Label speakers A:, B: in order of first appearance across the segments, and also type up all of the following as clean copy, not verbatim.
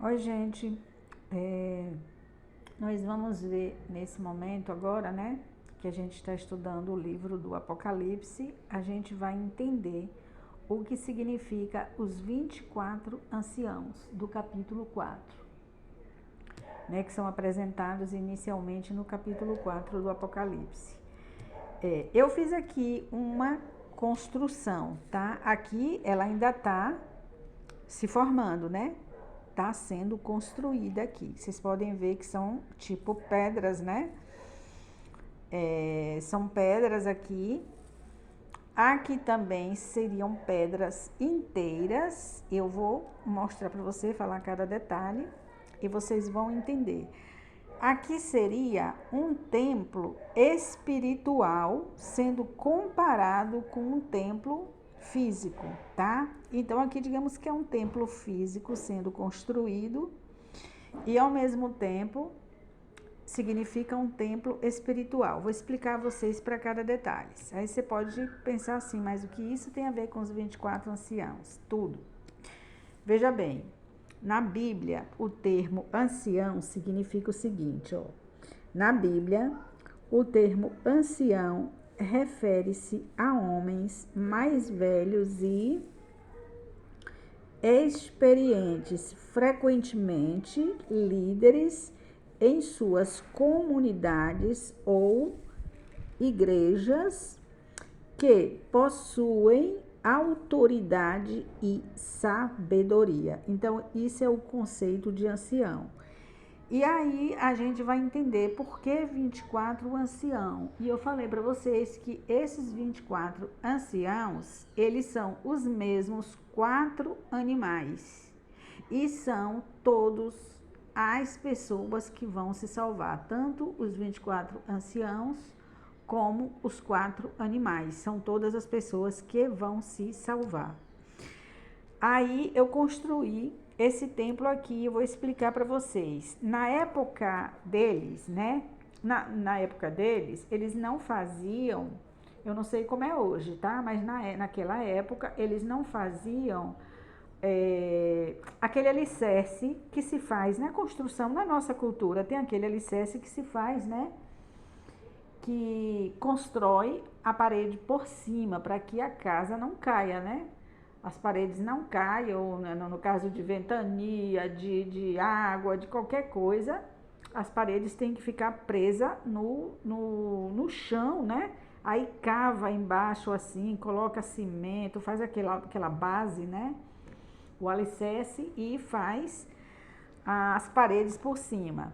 A: Oi, gente. Nós vamos ver nesse momento agora, né, que a gente está estudando o livro do Apocalipse, a gente vai entender o que significa os 24 anciãos do capítulo 4, né, que são apresentados inicialmente no capítulo 4 do Apocalipse. Eu fiz aqui uma construção, tá? Aqui ela ainda está se formando, né? Está sendo construída aqui. Vocês podem ver que são tipo pedras, né? São pedras aqui. Aqui também seriam pedras inteiras. Eu vou mostrar para você, falar cada detalhe e vocês vão entender. Aqui seria um templo espiritual sendo comparado com um templo físico, tá? Então aqui digamos que é um templo físico sendo construído e ao mesmo tempo significa um templo espiritual. Vou explicar a vocês para cada detalhe. Aí você pode pensar assim, mas o que isso tem a ver com os 24 anciãos? Tudo. Veja bem, na Bíblia o termo ancião significa o seguinte, ó. Na Bíblia o termo ancião refere-se a homens mais velhos e experientes, frequentemente líderes em suas comunidades ou igrejas que possuem autoridade e sabedoria. Então, isso é o conceito de ancião. E aí a gente vai entender por que 24 anciãos. E eu falei para vocês que esses 24 anciãos, eles são os mesmos 4 animais. E são todos as pessoas que vão se salvar, tanto os 24 anciãos como os 4 animais. São todas as pessoas que vão se salvar. Aí eu construí esse templo aqui, eu vou explicar para vocês. Na época deles, né? Na época deles, eles não faziam, eu não sei como é hoje, tá? Mas naquela época, eles não faziam aquele alicerce que se faz na construção, na nossa cultura, tem aquele alicerce que se faz, né? Que constrói a parede por cima, para que a casa não caia, né? As paredes não caiam, né? No caso de ventania, de água, de qualquer coisa, as paredes têm que ficar presas no chão, né? Aí cava embaixo assim, coloca cimento, faz aquela base, né? O alicerce e faz as paredes por cima.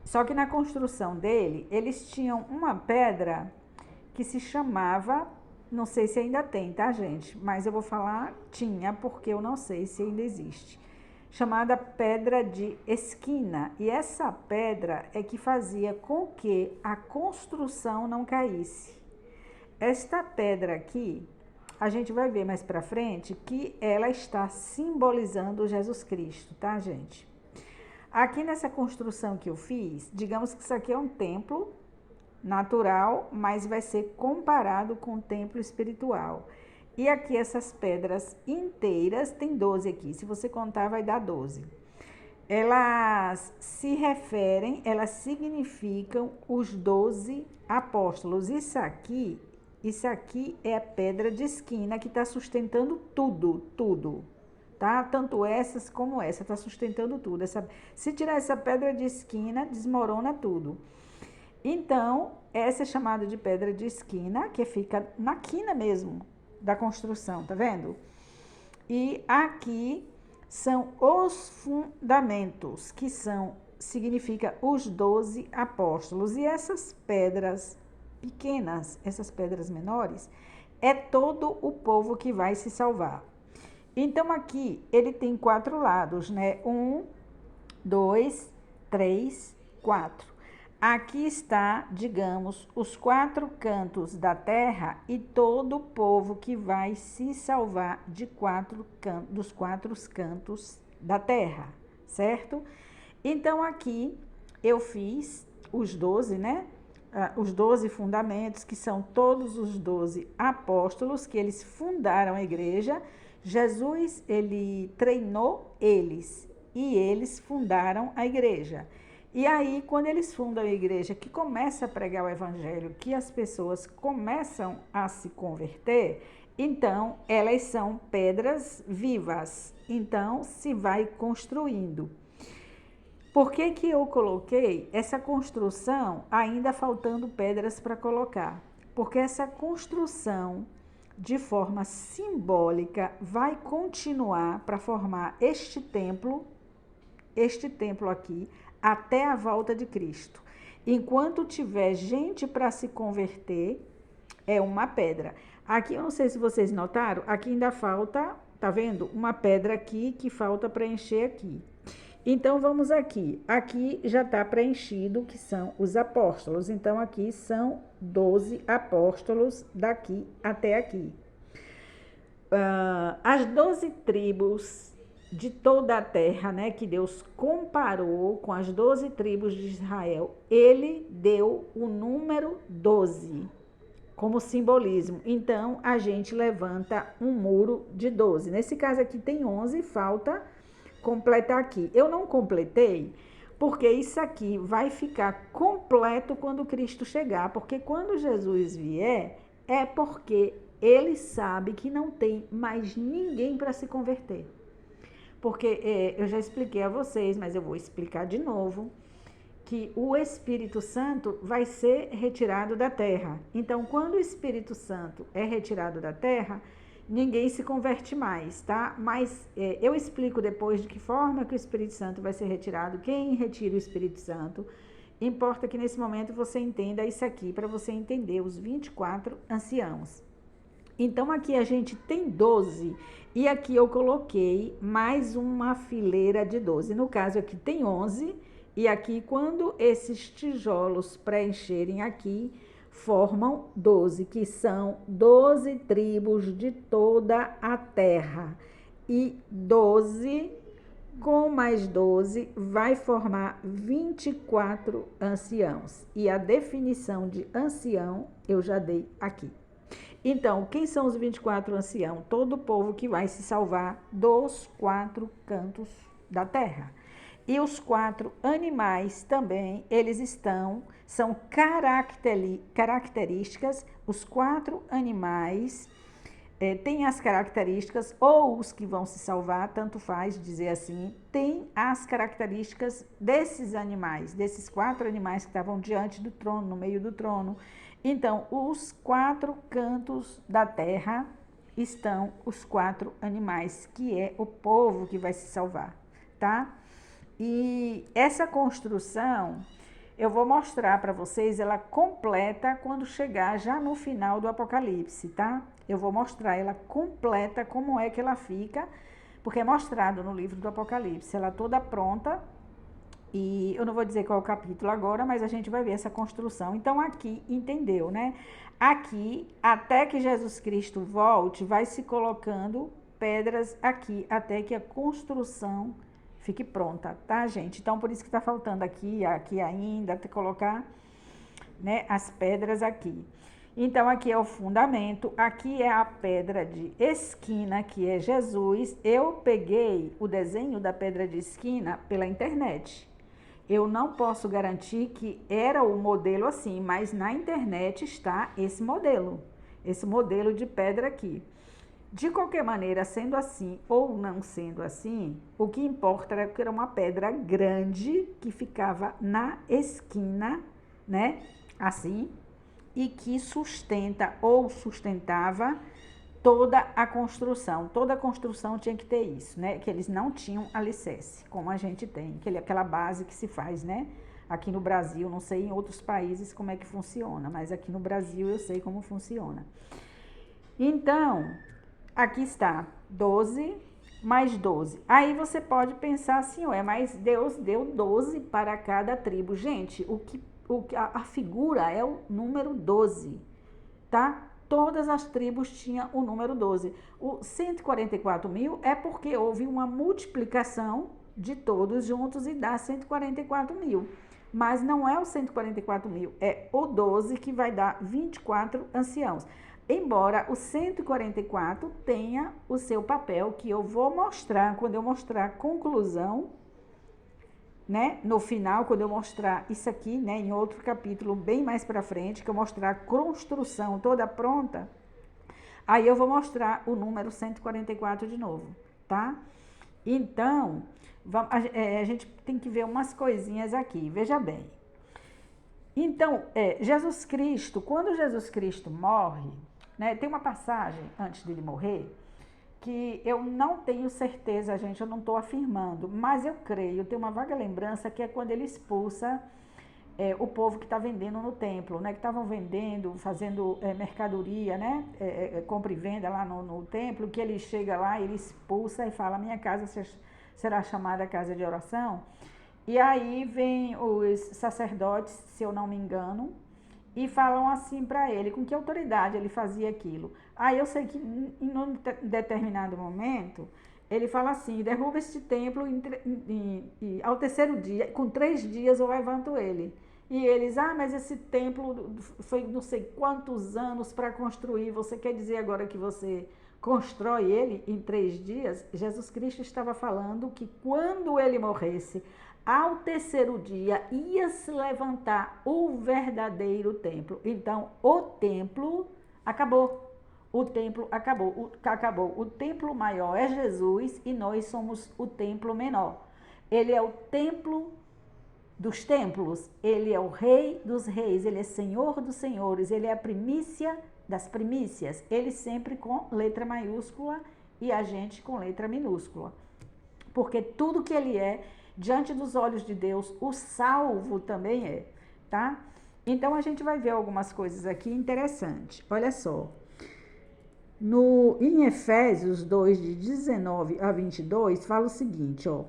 A: Só que na construção dele, eles tinham uma pedra que se chamava, não sei se ainda tem, tá, gente? Mas eu vou falar tinha, porque eu não sei se ainda existe. Chamada pedra de esquina. E essa pedra é que fazia com que a construção não caísse. Esta pedra aqui, a gente vai ver mais pra frente que ela está simbolizando Jesus Cristo, tá, gente? Aqui nessa construção que eu fiz, digamos que isso aqui é um templo natural, mas vai ser comparado com o templo espiritual. E aqui essas pedras inteiras, tem 12 aqui, se você contar vai dar 12. Elas se referem, elas significam os 12 apóstolos. Isso aqui é a pedra de esquina que está sustentando tudo. Tá? Tanto essas como essa, está sustentando tudo. Se tirar essa pedra de esquina, desmorona tudo. Então, essa é chamada de pedra de esquina, que fica na quina mesmo da construção, tá vendo? E aqui são os fundamentos, que significa os 12 apóstolos. E essas pedras pequenas, essas pedras menores, é todo o povo que vai se salvar. Então, aqui ele tem 4 lados, né? 1, 2, 3, 4. Aqui está, digamos, os 4 cantos da terra e todo o povo que vai se salvar dos 4 cantos da terra, certo? Então, aqui eu fiz os 12, né? Os 12 fundamentos, que são todos os 12 apóstolos, que eles fundaram a igreja. Jesus, ele treinou eles e eles fundaram a igreja. E aí, quando eles fundam a igreja, que começa a pregar o evangelho, que as pessoas começam a se converter, então elas são pedras vivas. Então se vai construindo. Por que que eu coloquei essa construção ainda faltando pedras para colocar? Porque essa construção, de forma simbólica, vai continuar para formar este templo aqui, até a volta de Cristo. Enquanto tiver gente para se converter, é uma pedra. Aqui, eu não sei se vocês notaram, aqui ainda falta, tá vendo? Uma pedra aqui que falta preencher aqui. Então, vamos aqui. Aqui já está preenchido, que são os apóstolos. Então, aqui são 12 apóstolos daqui até aqui. As 12 tribos de toda a terra, né, que Deus comparou com as 12 tribos de Israel, ele deu o número 12 como simbolismo. Então, a gente levanta um muro de 12. Nesse caso aqui tem 11, falta completar aqui. Eu não completei porque isso aqui vai ficar completo quando Cristo chegar, porque quando Jesus vier, é porque ele sabe que não tem mais ninguém para se converter. Porque eu já expliquei a vocês, mas eu vou explicar de novo, que o Espírito Santo vai ser retirado da terra. Então, quando o Espírito Santo é retirado da terra, ninguém se converte mais, tá? Mas eu explico depois de que forma que o Espírito Santo vai ser retirado, quem retira o Espírito Santo. Importa que nesse momento você entenda isso aqui, para você entender os 24 anciãos. Então, aqui a gente tem 12, e aqui eu coloquei mais uma fileira de 12. No caso, aqui tem 11, e aqui, quando esses tijolos preencherem aqui, formam 12, que são 12 tribos de toda a terra. E 12, com mais 12, vai formar 24 anciãos. E a definição de ancião eu já dei aqui. Então, quem são os 24 anciãos? Todo o povo que vai se salvar dos 4 cantos da terra. E os 4 animais também, eles são características, os 4 animais têm as características, ou os que vão se salvar, tanto faz dizer assim, tem as características desses animais, desses 4 animais que estavam diante do trono, no meio do trono. Então, os 4 cantos da terra estão os 4 animais, que é o povo que vai se salvar, tá? E essa construção, eu vou mostrar para vocês ela completa quando chegar já no final do Apocalipse, tá? Eu vou mostrar ela completa, como é que ela fica, porque é mostrado no livro do Apocalipse, ela toda pronta. E eu não vou dizer qual é o capítulo agora, mas a gente vai ver essa construção. Então, aqui, entendeu, né? Aqui, até que Jesus Cristo volte, vai se colocando pedras aqui, até que a construção fique pronta, tá, gente? Então, por isso que tá faltando aqui ainda, até colocar, né, as pedras aqui. Então, aqui é o fundamento, aqui é a pedra de esquina, que é Jesus. Eu peguei o desenho da pedra de esquina pela internet. Eu não posso garantir que era o modelo assim, mas na internet está esse modelo de pedra aqui. De qualquer maneira, sendo assim ou não sendo assim, o que importa era que era uma pedra grande que ficava na esquina, né, assim, e que sustenta ou sustentava toda a construção. Toda a construção tinha que ter isso, né? Que eles não tinham alicerce, como a gente tem, aquela base que se faz, né? Aqui no Brasil, não sei em outros países como é que funciona, mas aqui no Brasil eu sei como funciona. Então, aqui está 12 mais 12. Aí você pode pensar assim, ué, mas Deus deu 12 para cada tribo. Gente, a figura é o número 12, tá? Todas as tribos tinham o número 12. O 144 mil é porque houve uma multiplicação de todos juntos e dá 144 mil. Mas não é o 144 mil, é o 12 que vai dar 24 anciãos. Embora o 144 tenha o seu papel, que eu vou mostrar quando eu mostrar a conclusão né, no final, quando eu mostrar isso aqui, né, em outro capítulo bem mais para frente, que eu mostrar a construção toda pronta, aí eu vou mostrar o número 144 de novo, tá? Então, a gente tem que ver umas coisinhas aqui, veja bem. Então, Jesus Cristo, quando Jesus Cristo morre, né, tem uma passagem antes dele morrer, que eu não tenho certeza, gente, eu não estou afirmando, mas eu creio, tenho uma vaga lembrança que é quando ele expulsa o povo que está vendendo no templo, né, que estavam vendendo, fazendo mercadoria, né, compra e venda lá no templo, que ele chega lá, ele expulsa e fala, minha casa será chamada casa de oração. E aí vem os sacerdotes, se eu não me engano, e falam assim para ele, com que autoridade ele fazia aquilo. Aí eu sei que em um determinado momento, ele fala assim, derruba este templo e ao terceiro dia, com 3 dias eu levanto ele. E eles, mas esse templo foi não sei quantos anos para construir, você quer dizer agora que você constrói ele em 3 dias? Jesus Cristo estava falando que quando ele morresse, ao terceiro dia ia se levantar o verdadeiro templo. Então, o templo acabou. O templo acabou. O templo maior é Jesus e nós somos o templo menor. Ele é o templo dos templos, ele é o rei dos reis, ele é senhor dos senhores, ele é a primícia das primícias, ele sempre com letra maiúscula e a gente com letra minúscula. Porque tudo que ele é, diante dos olhos de Deus, o salvo também é, tá? Então, a gente vai ver algumas coisas aqui interessantes. Olha só. Em Efésios 2, de 19 a 22, fala o seguinte, ó.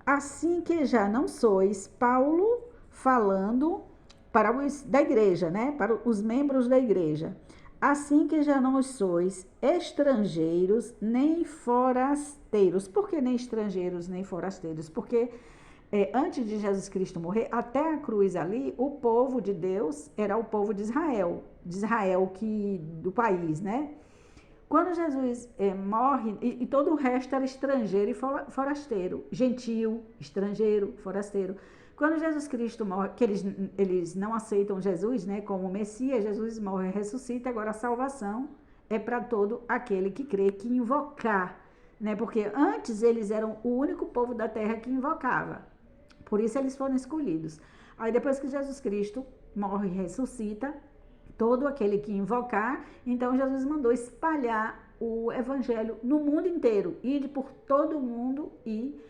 A: Assim que já não sois, Paulo falando para os da igreja, né? Para os membros da igreja. Assim que já não sois estrangeiros nem forasteiros. Por que nem estrangeiros nem forasteiros? Porque antes de Jesus Cristo morrer, até a cruz ali, o povo de Deus era o povo de Israel do país, né? Quando Jesus morre, e todo o resto era estrangeiro e forasteiro, gentil, estrangeiro, forasteiro. Quando Jesus Cristo morre, que eles não aceitam Jesus, né, como Messias, Jesus morre e ressuscita, agora a salvação é para todo aquele que crê, que invocar, né, porque antes eles eram o único povo da terra que invocava, por isso eles foram escolhidos. Aí depois que Jesus Cristo morre e ressuscita, todo aquele que invocar, então Jesus mandou espalhar o evangelho no mundo inteiro, ir por todo o mundo e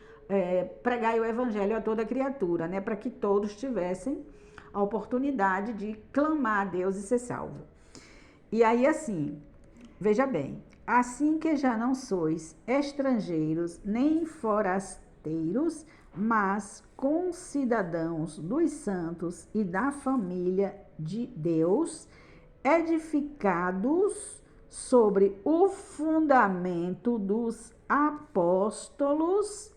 A: pregar o evangelho a toda criatura, né, para que todos tivessem a oportunidade de clamar a Deus e ser salvo. E aí assim, veja bem, assim que já não sois estrangeiros nem forasteiros, mas concidadãos dos santos e da família de Deus, edificados sobre o fundamento dos apóstolos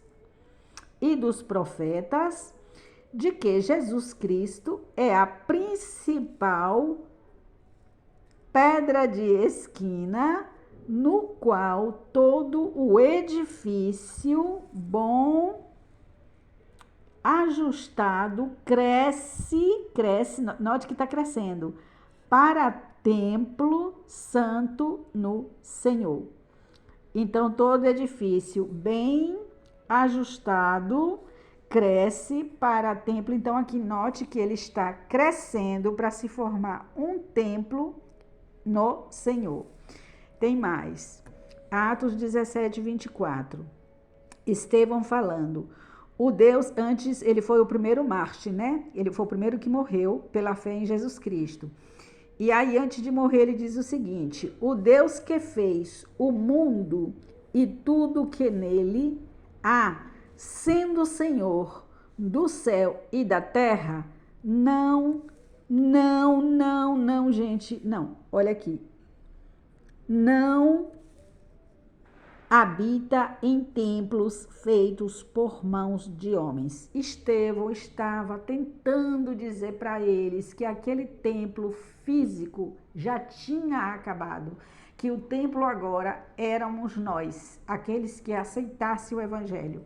A: e dos profetas, de que Jesus Cristo é a principal pedra de esquina, no qual todo o edifício bom, ajustado, cresce, note que está crescendo, para templo santo no Senhor. Então, todo edifício bem ajustado cresce para templo. Então, aqui note que ele está crescendo para se formar um templo no Senhor. Tem mais. Atos 17, 24. Estevão falando. O Deus, antes, ele foi o primeiro mártir, né? Ele foi o primeiro que morreu pela fé em Jesus Cristo. E aí, antes de morrer, ele diz o seguinte: o Deus que fez o mundo e tudo que nele há, sendo Senhor do céu e da terra, não, gente, não, olha aqui, não habita em templos feitos por mãos de homens. Estevão estava tentando dizer para eles que aquele templo físico já tinha acabado, que o templo agora éramos nós, aqueles que aceitassem o evangelho,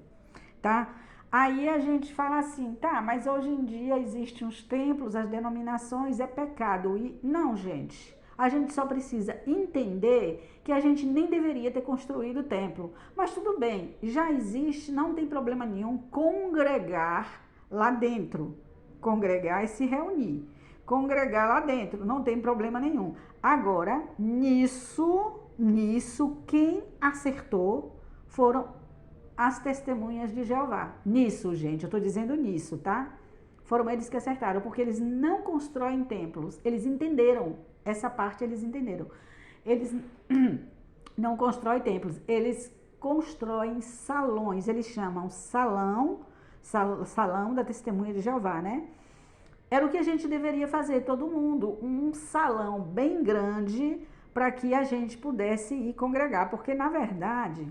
A: tá? Aí a gente fala assim, tá, mas hoje em dia existem os templos, as denominações, é pecado. E não, gente. A gente só precisa entender que a gente nem deveria ter construído o templo. Mas tudo bem, já existe, não tem problema nenhum congregar lá dentro. Congregar e se reunir. Congregar lá dentro, não tem problema nenhum. Agora, nisso, quem acertou foram as testemunhas de Jeová. Nisso, gente, eu estou dizendo nisso, tá? Foram eles que acertaram, porque eles não constroem templos. Eles entenderam, essa parte eles entenderam. Eles não constroem templos, eles constroem salões, eles chamam salão da testemunha de Jeová, né? Era o que a gente deveria fazer, todo mundo, um salão bem grande para que a gente pudesse ir congregar, porque na verdade,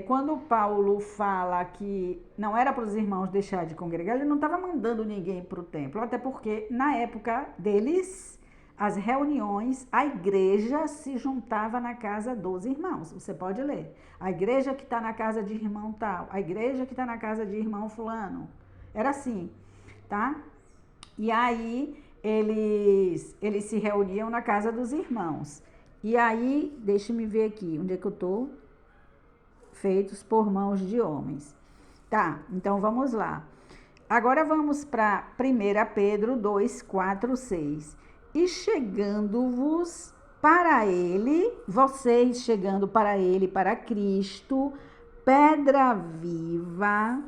A: quando Paulo fala que não era para os irmãos deixar de congregar, ele não estava mandando ninguém para o templo, até porque na época deles, as reuniões, a igreja se juntava na casa dos irmãos. Você pode ler. A igreja que está na casa de irmão tal, a igreja que está na casa de irmão fulano. Era assim, tá? E aí eles se reuniam na casa dos irmãos. E aí, deixa-me ver aqui, onde é que eu estou? Feitos por mãos de homens. Tá, então vamos lá. Agora vamos para 1 Pedro 2, 4, 6. E chegando-vos para ele, vocês chegando para ele, para Cristo, pedra viva,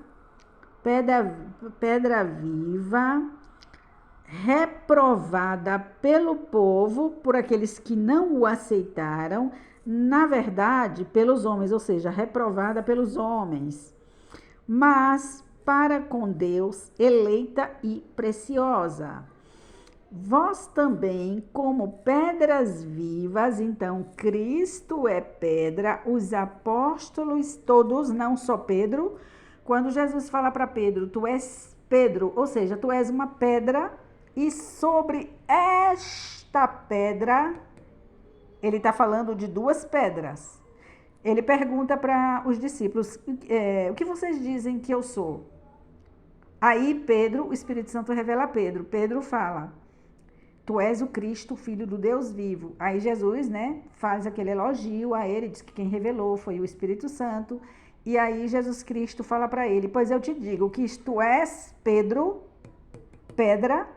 A: reprovada pelo povo, por aqueles que não o aceitaram, na verdade, pelos homens, ou seja, reprovada pelos homens, mas para com Deus, eleita e preciosa. Vós também, como pedras vivas, então Cristo é pedra, os apóstolos todos, não só Pedro. Quando Jesus fala para Pedro, tu és Pedro, ou seja, tu és uma pedra, e sobre esta pedra, ele está falando de duas pedras. Ele pergunta para os discípulos, o que vocês dizem que eu sou? Aí Pedro, o Espírito Santo revela a Pedro. Pedro fala, tu és o Cristo, filho do Deus vivo. Aí Jesus, né, faz aquele elogio a ele, diz que quem revelou foi o Espírito Santo. E aí Jesus Cristo fala para ele, pois eu te digo que tu és Pedro, pedra,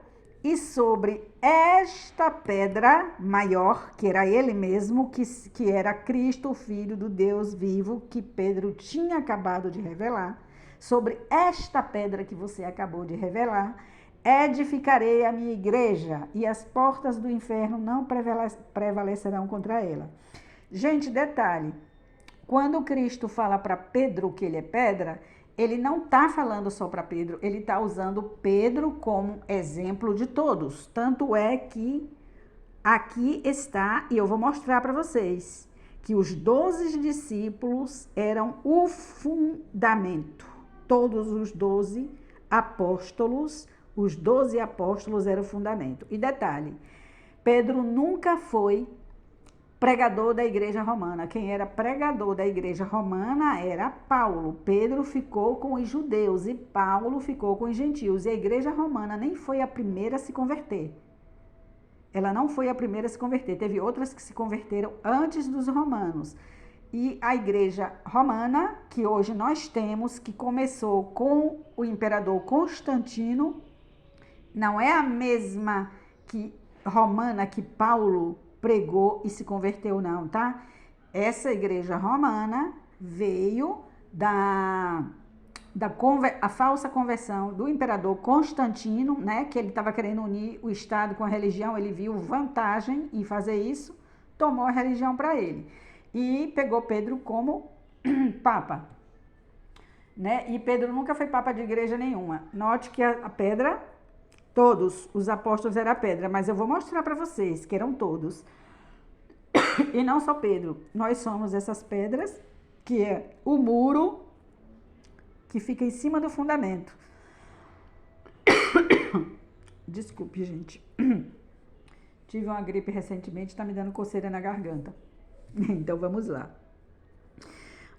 A: e sobre esta pedra maior, que era ele mesmo, que era Cristo, o Filho do Deus vivo, que Pedro tinha acabado de revelar, sobre esta pedra que você acabou de revelar, edificarei a minha igreja, e as portas do inferno não prevalecerão contra ela. Gente, detalhe, quando Cristo fala para Pedro que ele é pedra, ele não está falando só para Pedro, ele está usando Pedro como exemplo de todos. Tanto é que aqui está, e eu vou mostrar para vocês, que os 12 discípulos eram o fundamento. Todos os 12 apóstolos, os 12 apóstolos eram o fundamento. E detalhe, Pedro nunca foi pregador da igreja romana. Quem era pregador da igreja romana era Paulo. Pedro ficou com os judeus e Paulo ficou com os gentios. E a igreja romana nem foi a primeira a se converter. Ela não foi a primeira a se converter. Teve outras que se converteram antes dos romanos. E a igreja romana, que hoje nós temos, que começou com o imperador Constantino, não é a mesma que romana que Paulo pregou e se converteu, não, tá? Essa igreja romana veio a falsa conversão do imperador Constantino, né? Que ele estava querendo unir o Estado com a religião, ele viu vantagem em fazer isso, tomou a religião para ele. E pegou Pedro como papa, né? E Pedro nunca foi papa de igreja nenhuma. Note que a pedra, todos os apóstolos eram pedra, mas eu vou mostrar para vocês que eram todos. E não só Pedro, nós somos essas pedras, que é o muro que fica em cima do fundamento. Desculpe, gente. Tive uma gripe recentemente, está me dando coceira na garganta. Então vamos lá.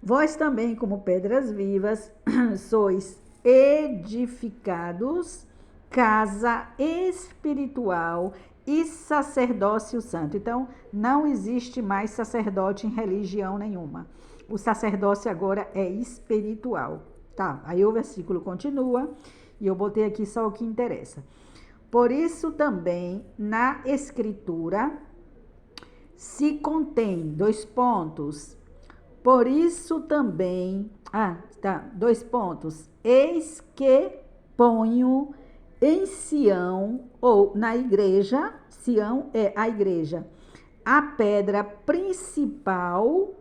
A: Vós também, como pedras vivas, sois edificados casa espiritual e sacerdócio santo. Então, não existe mais sacerdote em religião nenhuma. O sacerdócio agora é espiritual, tá? Aí o versículo continua e eu botei aqui só o que interessa. Por isso também na escritura se contém, dois pontos. Por isso também, dois pontos. Eis que ponho em Sião, ou na igreja, Sião é a igreja, a pedra principal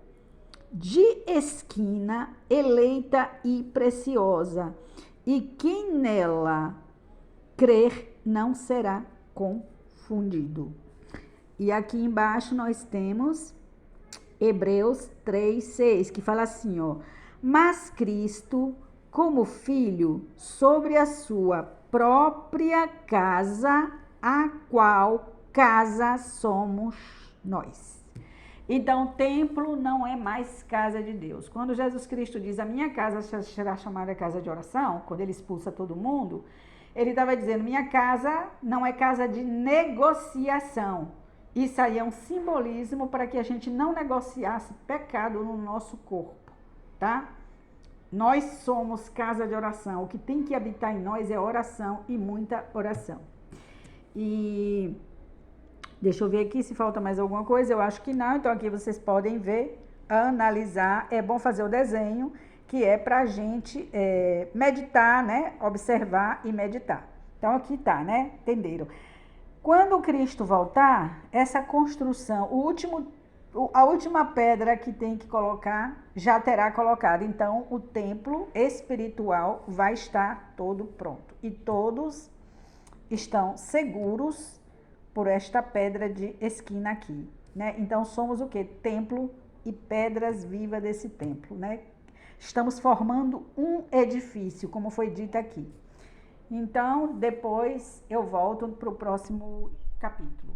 A: de esquina, eleita e preciosa, e quem nela crer não será confundido. E aqui embaixo nós temos Hebreus 3:6, que fala assim, ó: mas Cristo, como filho, sobre a sua própria casa, a qual casa somos nós. Então, templo não é mais casa de Deus. Quando Jesus Cristo diz, a minha casa será chamada casa de oração, quando ele expulsa todo mundo, ele estava dizendo, minha casa não é casa de negociação. Isso aí é um simbolismo para que a gente não negociasse pecado no nosso corpo, tá? Nós somos casa de oração. O que tem que habitar em nós é oração e muita oração. E deixa eu ver aqui se falta mais alguma coisa. Eu acho que não. Então aqui vocês podem ver, analisar. É bom fazer o desenho, que é para a gente meditar, né? Observar e meditar. Então aqui tá, né? Entenderam? Quando Cristo voltar, essa construção, a última pedra que tem que colocar, já terá colocado. Então, o templo espiritual vai estar todo pronto. E todos estão seguros por esta pedra de esquina aqui, né? Então, somos o quê? Templo e pedras vivas desse templo, né? Estamos formando um edifício, como foi dito aqui. Então, depois eu volto para o próximo capítulo.